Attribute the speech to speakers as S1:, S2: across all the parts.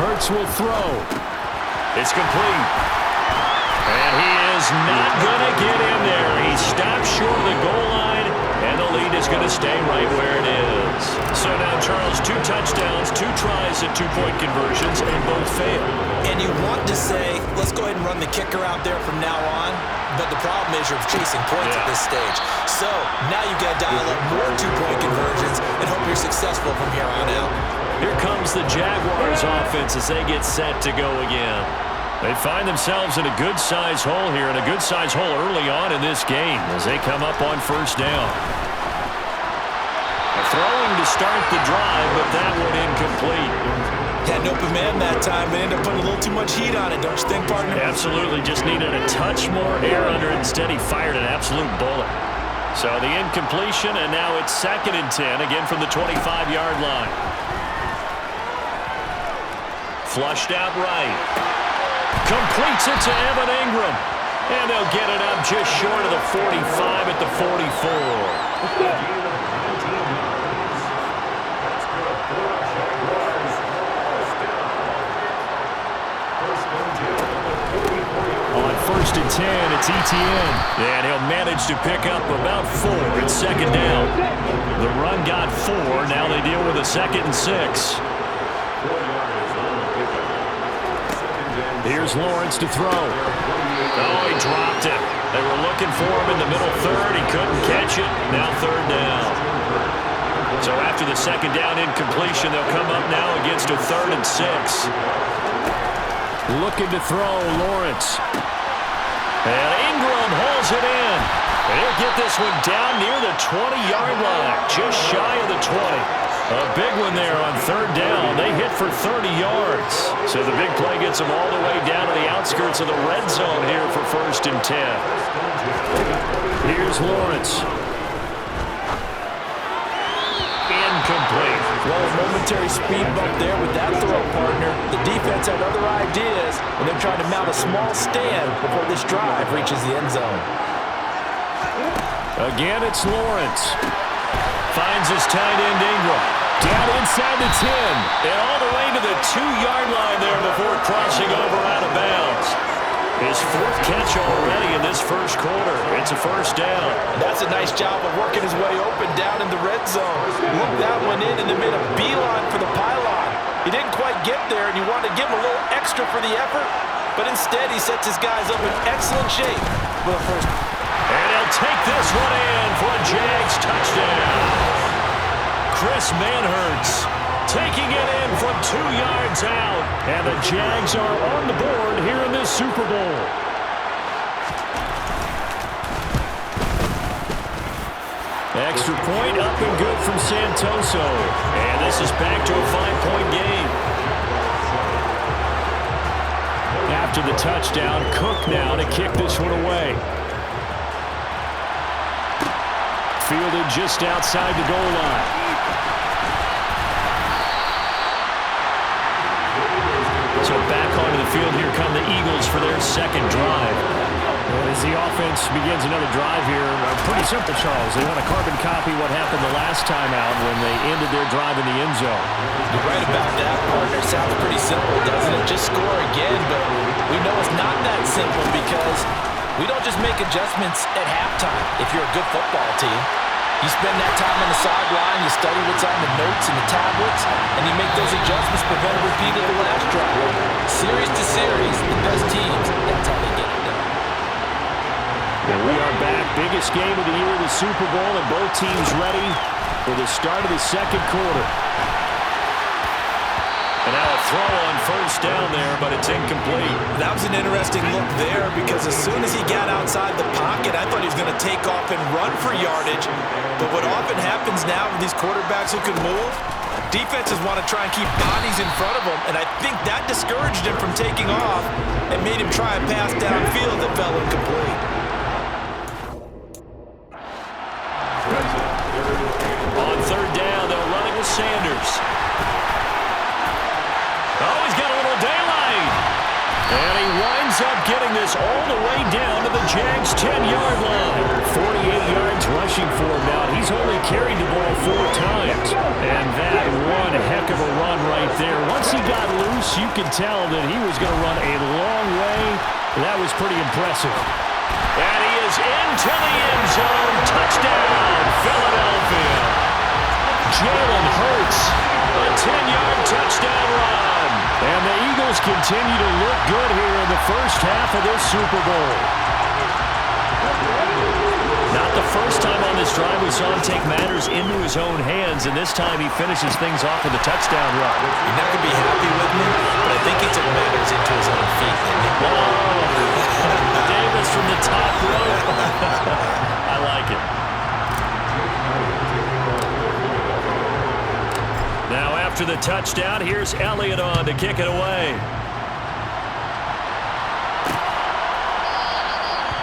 S1: Hurts will throw. It's complete. And he is not going to get in there. He stopped short of the goal line, and the lead is going to stay right where it is. So now, Charles, 2 touchdowns, 2 tries at 2-point conversions, and both fail.
S2: And you want to say, let's go ahead and run the kicker out there from now on, but the problem is you're chasing points at this stage. So now you got to dial up more 2-point conversions and hope you're successful from here on out.
S1: Here comes the Jaguars offense as they get set to go again. They find themselves in a good-sized hole here, and a good-sized hole early on in this game as they come up on first down. Throwing to start the drive, but that one incomplete.
S2: Had an open man that time, but ended up putting a little too much heat on it, don't you think, partner?
S1: Absolutely, just needed a touch more air under it. Instead, he fired an absolute bullet. So the incompletion, and now it's 2nd and 10, again from the 25-yard line. Flushed out right. Completes it to Evan Ingram. And they'll get it up just short of the 45 at the 44. On 1st and 10, it's Etienne. And he'll manage to pick up about 4. It's 2nd down. The run got 4. Now they deal with a 2nd and 6. Here's Lawrence to throw. Oh, he dropped it. They were looking for him in the middle third. He couldn't catch it. Now 3rd down. So after the 2nd down incompletion, they'll come up now against a 3rd and 6. Looking to throw, Lawrence. And Ingram hauls it in. He'll get this one down near the 20-yard line, just shy of the 20. A big one there on 3rd down. They hit for 30 yards. So the big play gets them all the way down to the outskirts of the red zone here for 1st and 10. Here's Lawrence. Incomplete.
S2: Well, a momentary speed bump there with that throw, partner. The defense had other ideas, and they're trying to mount a small stand before this drive reaches the end zone.
S1: Again, it's Lawrence. Finds his tight end Ingram. Down inside the 10. And all the way to the 2-yard line there before crossing over out of bounds. His 4th catch already in this first quarter. It's a 1st down.
S2: And that's a nice job of working his way open down in the red zone. Looked that one in and then made a beeline for the pylon. He didn't quite get there, and you wanted to give him a little extra for the effort. But instead, he sets his guys up in excellent shape for the first.
S1: And he'll take this one in for a Jags touchdown. Chris Manhertz taking it in from 2 yards out. And the Jags are on the board here in this Super Bowl. Extra point up and good from Santoso. And this is back to a 5-point game. After the touchdown, Cook now to kick this one away. Fielded just outside the goal line. So back onto the field, here come the Eagles for their 2nd drive. As the offense begins another drive here, pretty simple, Charles. They want to carbon copy what happened the last time out when they ended their drive in the end zone.
S2: You're right about that, partner. Sounds pretty simple, doesn't it? Just score again, but we know it's not that simple because we don't just make adjustments at halftime if you're a good football team. You spend that time on the sideline, you study what's on the notes and the tablets, and you make those adjustments, prevent a repeat of the last drive. Series to series, the best teams, that's how they get it done.
S1: And we are back. Biggest game of the year, the Super Bowl, and both teams ready for the start of the 2nd quarter. And now a throw on 1st down there, but it's incomplete.
S2: That was an interesting look there because as soon as he got outside the pocket, I thought he was going to take off and run for yardage. But what often happens now with these quarterbacks who can move, defenses want to try and keep bodies in front of them, and I think that discouraged him from taking off and made him try a pass downfield that fell incomplete.
S1: On 3rd down, they'll run it with Sanders. Oh, he's got a little daylight. And he winds ends up getting this all the way down to the Jags' 10-yard line. 48 yards rushing for him now. He's only carried the ball 4 times. And that one heck of a run right there. Once he got loose, you could tell that he was going to run a long way. That was pretty impressive. And he is into the end zone. Touchdown, Philadelphia. Jalen Hurts, a 10-yard touchdown run. And the Eagles continue to look good here in the first half of this Super Bowl. Not the first time on this drive we saw him take matters into his own hands, and this time he finishes things off with a touchdown run.
S2: You're not going to be happy with me, but I think he took matters into his own feet.
S1: Davis from the top rope. I like it. Now after the touchdown, here's Elliott on to kick it away.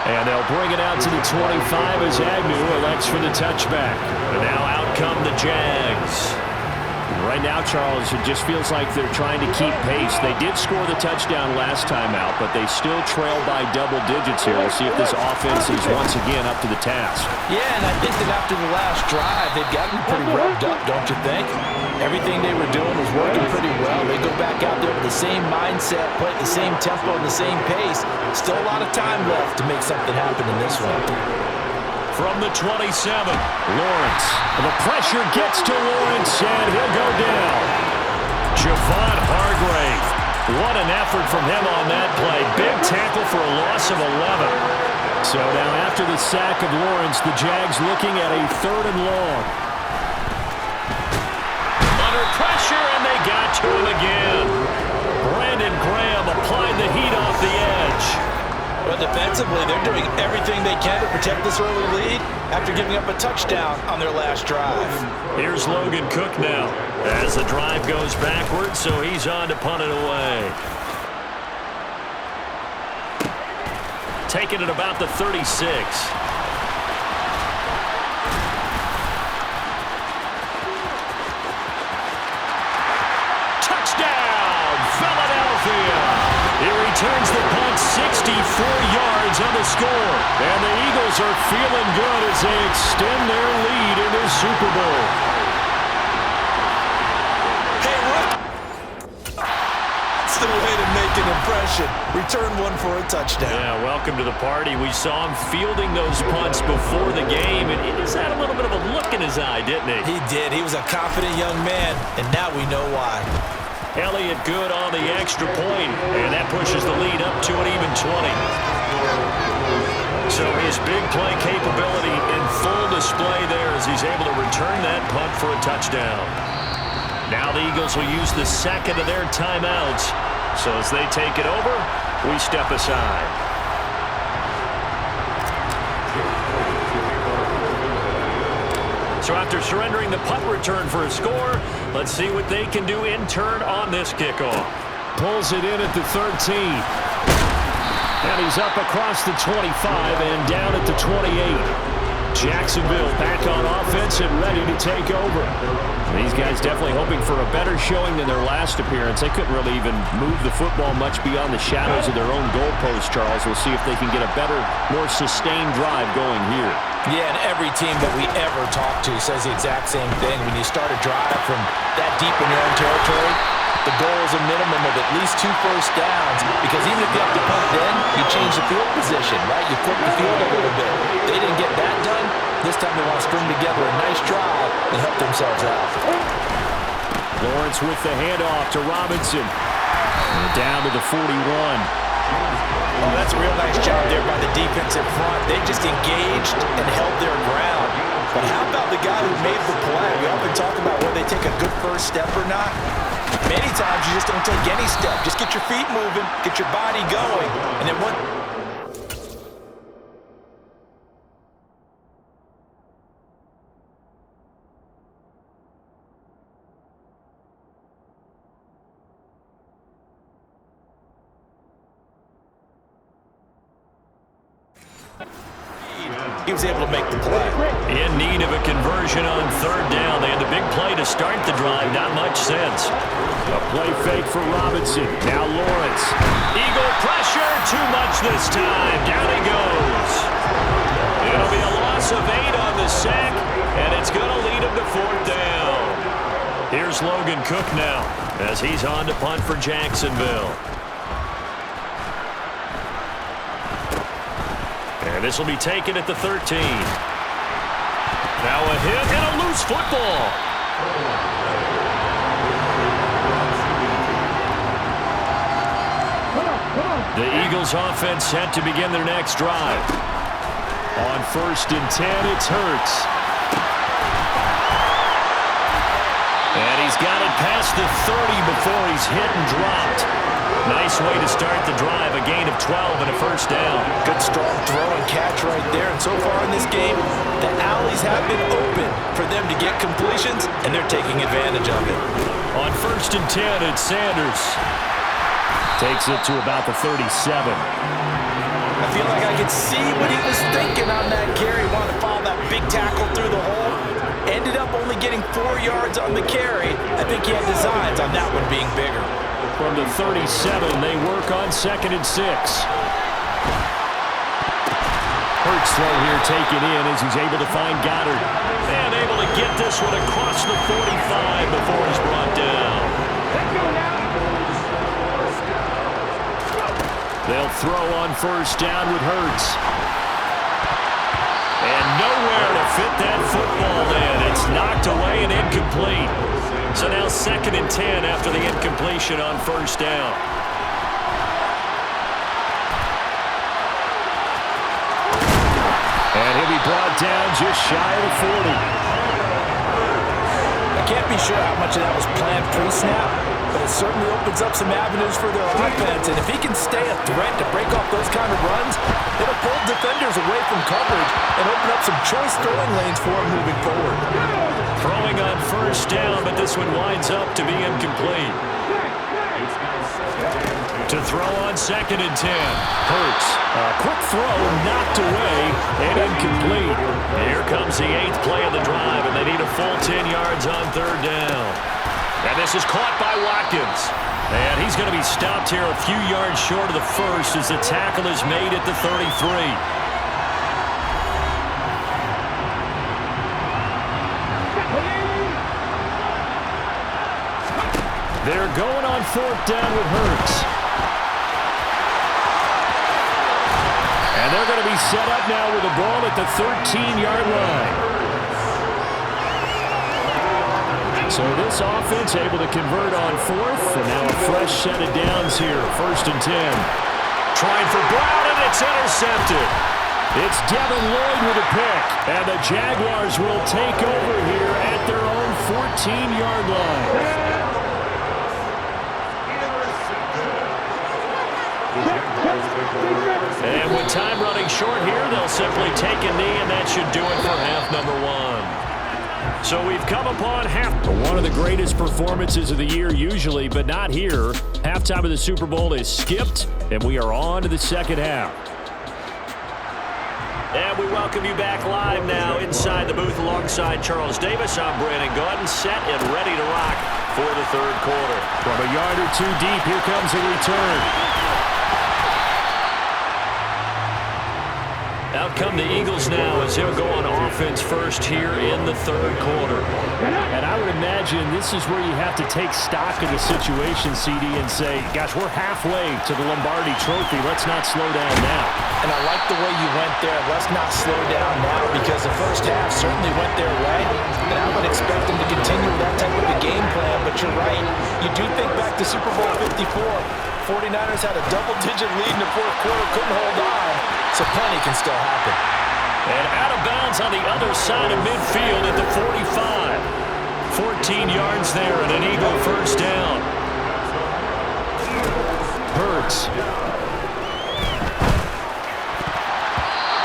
S1: And they'll bring it out to the 25 as Agnew elects for the touchback. And now out come the Jags. Right now, Charles, it just feels like they're trying to keep pace. They did score the touchdown last time out, but they still trail by double digits here. We'll see if this offense is once again up to the task.
S2: Yeah, and I think that after the last drive, they've gotten pretty revved up, don't you think? Everything they were doing was working pretty well. They go back out there with the same mindset, play at the same tempo and the same pace. Still a lot of time left to make something happen in this one.
S1: From the 27, Lawrence. The pressure gets to Lawrence, and he'll go down. Javon Hargrave. What an effort from him on that play. Big tackle for a loss of 11. So now after the sack of Lawrence, the Jags looking at a 3rd and long. Under pressure, and they got to him again. Brandon Graham applied the heat off the edge.
S2: But defensively, they're doing everything they can to protect this early lead after giving up a touchdown on their last drive.
S1: Here's Logan Cook now as the drive goes backwards, so he's on to punt it away. Taking it about the 36. Touchdown, Philadelphia! He returns the punt 64 yards on the score. And the Eagles are feeling good as they extend their lead in this Super Bowl.
S2: Hey, that's the way to make an impression. Return one for a touchdown.
S1: Yeah, welcome to the party. We saw him fielding those punts before the game, and he just had a little bit of a look in his eye, didn't he?
S2: He did. He was a confident young man, and now we know why.
S1: Elliott good on the extra point, and that pushes the lead up to an even 20. So his big play capability in full display there as he's able to return that punt for a touchdown. Now the Eagles will use the second of their timeouts. So as they take it over, we step aside. So after surrendering the punt return for a score, let's see what they can do in turn on this kickoff. Pulls it in at the 13. And he's up across the 25 and down at the 28. Jacksonville back on offense and ready to take over. These guys definitely hoping for a better showing than their last appearance. They couldn't really even move the football much beyond the shadows of their own goalpost, Charles. We'll see if they can get a better, more sustained drive going here.
S2: Yeah, and every team that we ever talk to says the exact same thing. When you start a drive from that deep in your own territory, the goal is a minimum of at least 2 first downs, because even if you have to punt then, you change the field position, right? You flip the field a little bit. They didn't get that done. This time they want to string together a nice drive and help themselves out.
S1: Lawrence with the handoff to Robinson. And down to the 41.
S2: Oh, that's a real nice job there by the defense in front. They just engaged and held their ground. But how about the guy who made the play? We often talk about whether they take a good first step or not. Many times you just don't take any step. Just get your feet moving, get your body going, and then what? he was able to make the play.
S1: In need of a conversion on third down. They had the big play to start the drive. Not much sense. A play fake for Robinson. Now Lawrence. Eagle pressure. Too much this time. Down he goes. It'll be a loss of 8 on the sack, and it's going to lead him to fourth down. Here's Logan Cook now as he's on to punt for Jacksonville. And this will be taken at the 13. Now a hit and a loose football. The Eagles offense set to begin their next drive. On 1st and 10, it's Hurts. And he's got it past the 30 before he's hit and dropped. Nice way to start the drive, a gain of 12 and a first down.
S2: Good strong throw and catch right there. And so far in this game, the alleys have been open for them to get completions, and they're taking advantage of it.
S1: On 1st and 10, it's Sanders. Takes it to about the 37.
S2: I feel like I could see what he was thinking on that carry. Wanted to follow that big tackle through the hole. Ended up only getting 4 yards on the carry. I think he had designs on that one being bigger.
S1: From the 37, they work on 2nd and 6. Hurts throw here taken in as he's able to find Goddard. And able to get this one across the 45 before he's brought down. They'll throw on 1st down with Hurts. And nowhere to fit that football in. It's knocked away and incomplete. So now 2nd and 10 after the incompletion on 1st down. And he'll be brought down just shy of the 40.
S2: I can't be sure how much of that was planned pre-snap, but it certainly opens up some avenues for their offense. And if he can stay a threat to break off those kind of runs, it'll pull defenders away from coverage and open up some choice throwing lanes for him moving forward.
S1: Throwing on 1st down, but this one winds up to be incomplete. To throw on 2nd and 10. Hurts. A quick throw knocked away and incomplete. Here comes the 8th play of the drive, and they need a full 10 yards on 3rd down. And this is caught by Watkins. And he's going to be stopped here a few yards short of the first as the tackle is made at the 33. They're going on 4th down with Hurts. And they're going to be set up now with the ball at the 13-yard line. So this offense able to convert on 4th, and now a fresh set of downs here. 1st and 10. Trying for Brown, and it's intercepted. It's Devin Lloyd with a pick, and the Jaguars will take over here at their own 14-yard line. And with time running short here, they'll simply take a knee, and that should do it for half number 1. So we've come upon one of the greatest performances of the year usually, but not here. Halftime of the Super Bowl is skipped, and we are on to the second half. And we welcome you back live now inside the booth alongside Charles Davis. I'm Brandon Gordon, set and ready to rock for the 3rd quarter. From a yard or two deep, here comes a return. Out come the Eagles now as they'll go on offense first here in the 3rd quarter. And I would imagine this is where you have to take stock of the situation, CD, and say, gosh, we're halfway to the Lombardi Trophy. Let's not slow down now.
S2: And I like the way you went there. Let's not slow down now, because the first half certainly went their way. And I would expect them to continue that type of a game plan. But you're right. You do think back to Super Bowl 54. 49ers had a double-digit lead in the 4th quarter, couldn't hold on. So plenty can still happen.
S1: And out of bounds on the other side of midfield at the 45. 14 yards there and an Eagle first down. Hurts.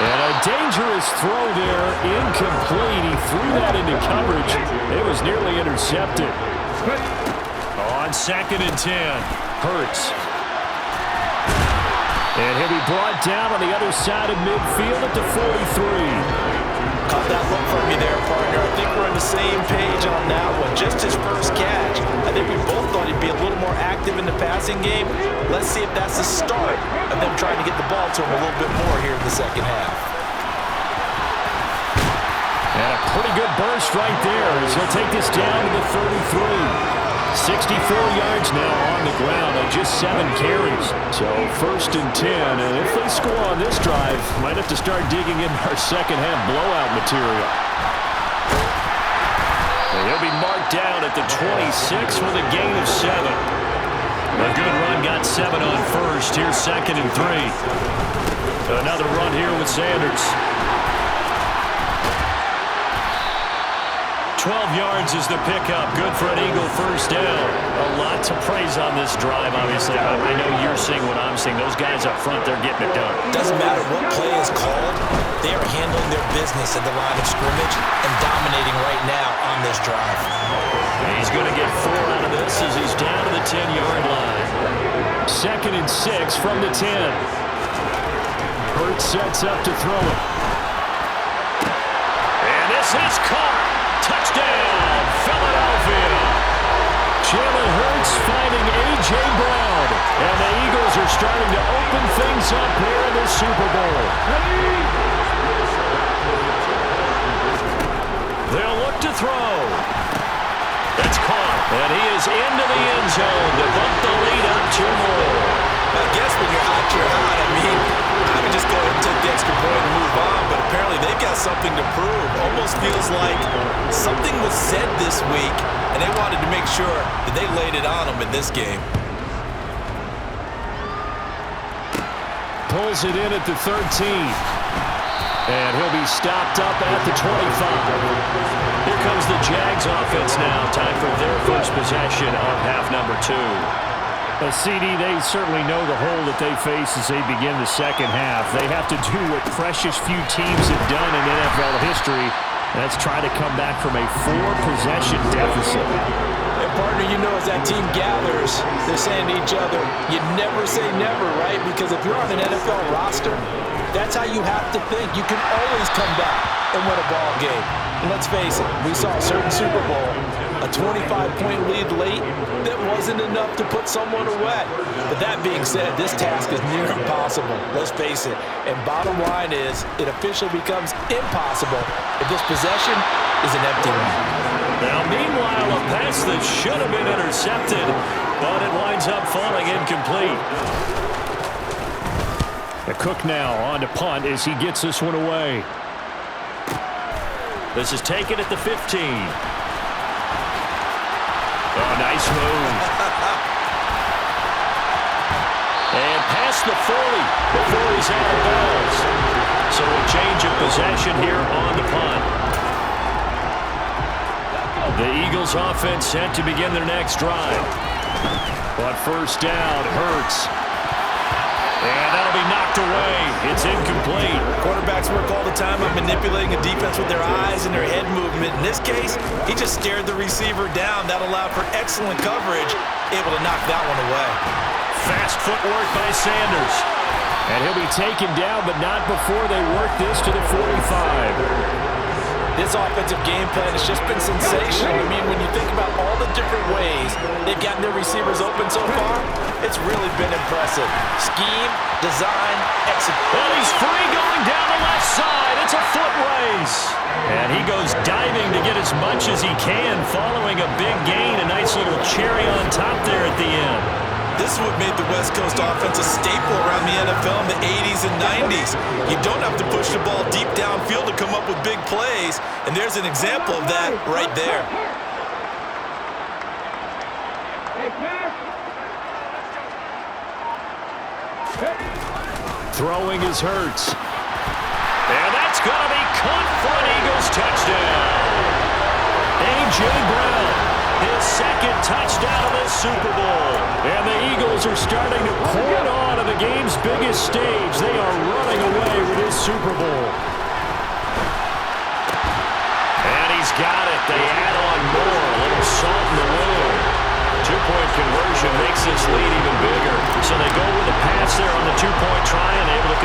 S1: And a dangerous throw there, incomplete. He threw that into coverage. It was nearly intercepted. On 2nd and 10, Hurts. And he'll be brought down on the other side of midfield at the 43.
S2: Caught that look from you there, partner. I think we're on the same page on that one. Just his first catch. I think we both thought he'd be a little more active in the passing game. Let's see if that's the start of them trying to get the ball to him a little bit more here in the second half.
S1: And a pretty good burst right there as he'll take this down to the 33. 64 yards now on the ground on just 7 carries. So 1st and 10, and if they score on this drive, might have to start digging in our second half blowout material. And he'll be marked down at the 26 with a gain of 7. A good run, got 7 on first. Here's 2nd and 3. Another run here with Sanders. 12 yards is the pickup. Good for an Eagle first down. A lot to praise on this drive, obviously. I know you're seeing what I'm seeing. Those guys up front, they're getting it done.
S2: Doesn't matter what play is called. They are handling their business at the line of scrimmage and dominating right now on this drive.
S1: He's going to get 4 out of this as he's down to the 10-yard line. 2nd and 6 from the 10. Hurts sets up to throw it. And this is caught. Touchdown, Philadelphia. Jalen Hurts finding A.J. Brown. And the Eagles are starting to open things up here in the Super Bowl. They'll look to throw. That's caught. And he is into the end zone to bump the lead up 2 more.
S2: I guess when you're hot, you're hot. I mean, I would just go ahead and take the extra point and move on, but apparently they've got something to prove. Almost feels like something was said this week, and they wanted to make sure that they laid it on them in this game.
S1: Pulls it in at the 13. And he'll be stopped up at the 25. Here comes the Jags offense now. Time for their first possession of half number 2. A CD, they certainly know the hole that they face as they begin the second half. They have to do what precious few teams have done in NFL history. That's try to come back from a 4-possession deficit.
S2: And partner, you know, as that team gathers, they're saying to each other, you never say never, right? Because if you're on an NFL roster, that's how you have to think. You can always come back and win a ball game. And let's face it, we saw a certain Super Bowl, a 25-point lead late that wasn't enough to put someone away. But that being said, this task is near impossible. Let's face it. And bottom line is, it officially becomes impossible if this possession is an empty one.
S1: Now, meanwhile, a pass that should have been intercepted, but it winds up falling incomplete. The Cook now on to punt as he gets this one away. This is taken at the 15. Oh, nice move. And past the 40 before he's out of bounds. So a change of possession here on the punt. The Eagles offense set to begin their next drive. But first down, Hurts. And that'll be knocked away. It's incomplete.
S2: Quarterbacks work all the time on manipulating a defense with their eyes and their head movement. In this case, he just stared the receiver down. That allowed for excellent coverage, able to knock that one away.
S1: Fast footwork by Sanders. And he'll be taken down, but not before they work this to the 45.
S2: This offensive game plan has just been sensational. I mean, when you think about all the different ways they've gotten their receivers open so far, it's really been impressive. Scheme, design, execution.
S1: Well, he's free going down the left side. It's a foot race. And he goes diving to get as much as he can, following a big gain. A nice little cherry on top there at the end.
S2: This is what made the West Coast offense a staple around the NFL in the 80s and 90s. You don't have to push the ball deep downfield to come up with big plays, and there's an example of that right there.
S1: Throwing is Hurts. And that's going to be caught for an Eagles touchdown. A.J. Brown. His second touchdown of this Super Bowl. And the Eagles are starting to pour it on the game's biggest stage. They are running away with this Super Bowl. And he's got it. They add on more. A little salt in the wound. Two-point conversion makes this lead even bigger. So they go with a pass there on the two-point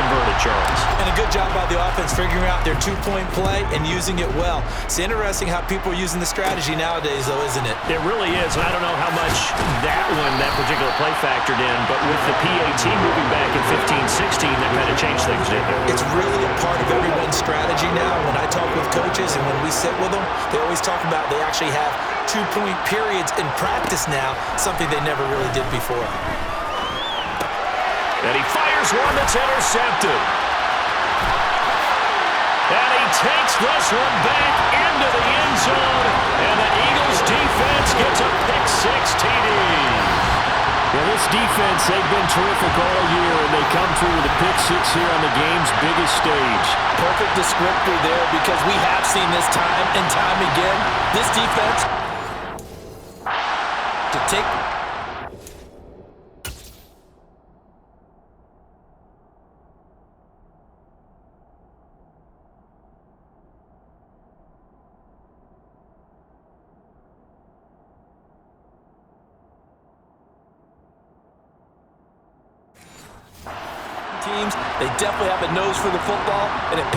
S1: converted, Charles.
S2: And a good job by the offense figuring out their two-point play and using it well. It's interesting how people are using the strategy nowadays, though, isn't it?
S1: It really is. And I don't know how much that particular play factored in, but with the PAT moving back in 15-16, that kind of changed things, didn't it?
S2: It's really a part of everyone's strategy now. When I talk with coaches and when we sit with them, they always talk about they actually have two-point periods in practice now, something they never really did before.
S1: And he fires one that's intercepted. And he takes this one back into the end zone. And the Eagles defense gets a pick-6 TD.
S3: Well, this defense, they've been terrific all year, and they come through with a pick-6 here on the game's biggest stage.
S2: Perfect descriptor there because we have seen this time and time again. This defense to take... teams, they definitely have a nose for the football, and it pays